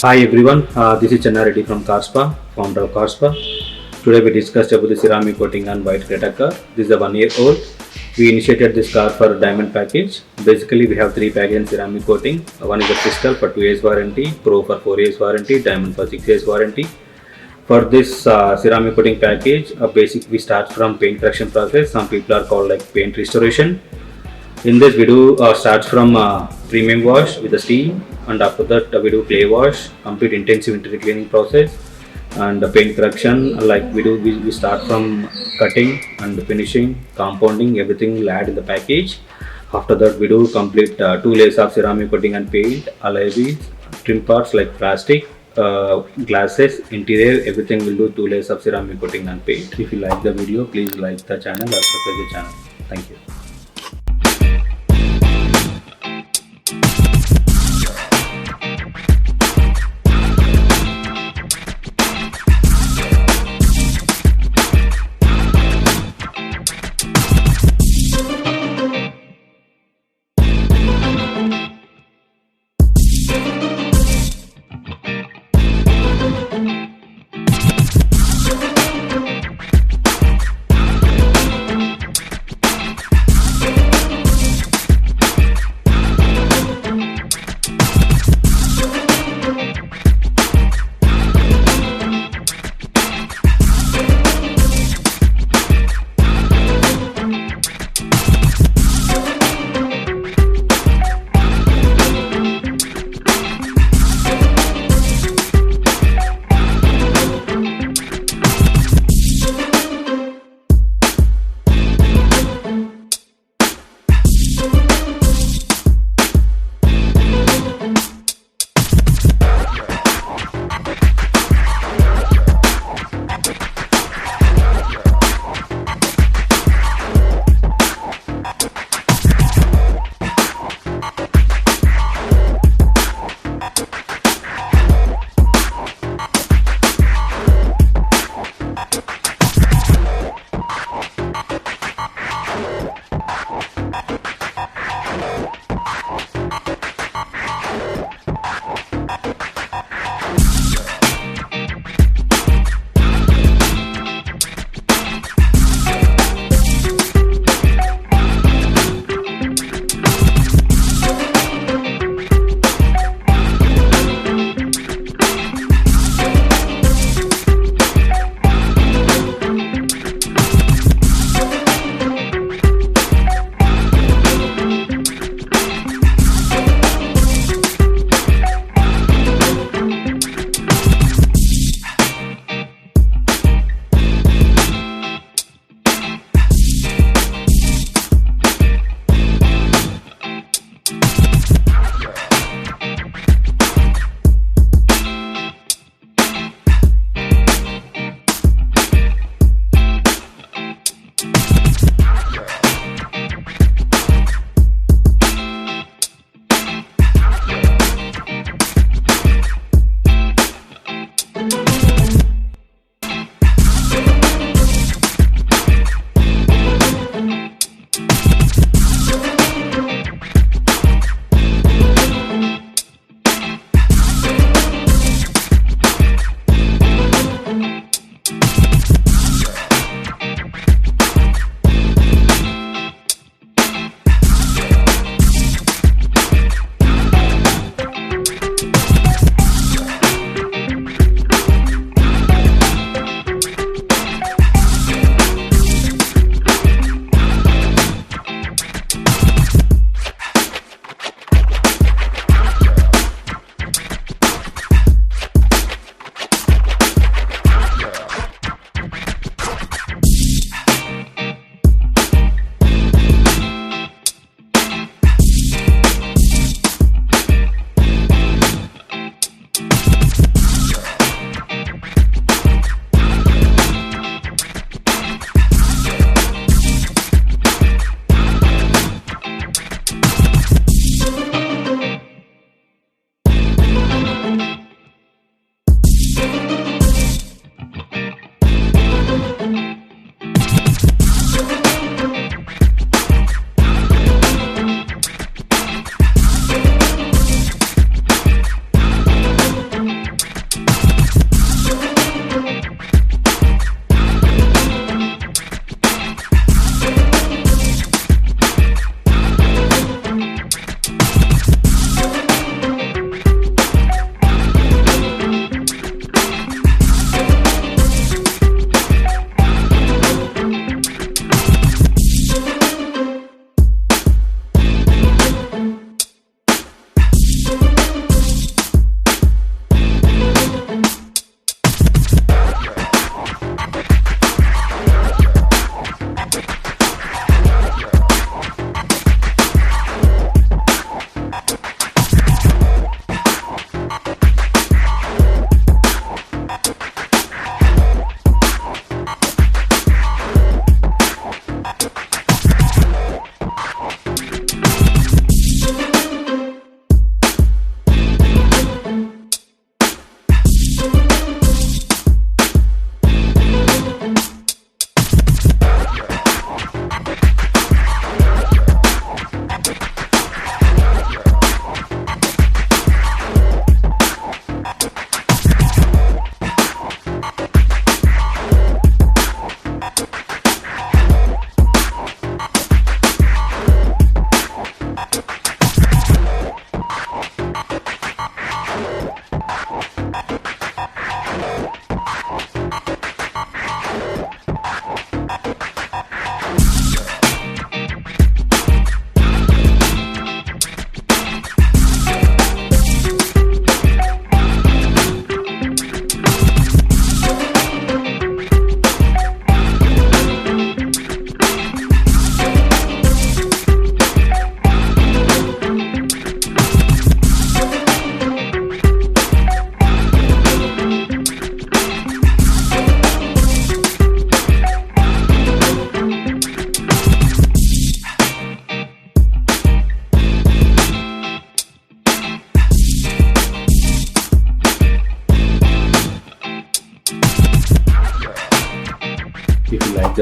Hi everyone, this is Channa Reddy from Carzspa, founder of Carzspa. Today we discussed about the ceramic coating on white Creta car. This is a 1 year old. We initiated this car for diamond package. Basically we have 3 packages in ceramic coating. One is a crystal for 2 years warranty, pro for 4 years warranty, diamond for 6 years warranty. For this ceramic coating package, we start from paint correction process. Some people are called like paint restoration. In this we do starts from premium wash with the steam, and after that we do clay wash, complete intensive interior cleaning process, and paint correction. Like we start from cutting and finishing, compounding, everything will add in the package. After that we do complete 2 layers of ceramic coating and paint, alloy wheels, trim parts like plastic, glasses, interior, everything will do 2 layers of ceramic coating and paint. If you like the video, please like the channel or subscribe the channel. Thank you.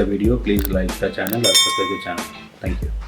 video, please like the channel or subscribe the channel. Thank you.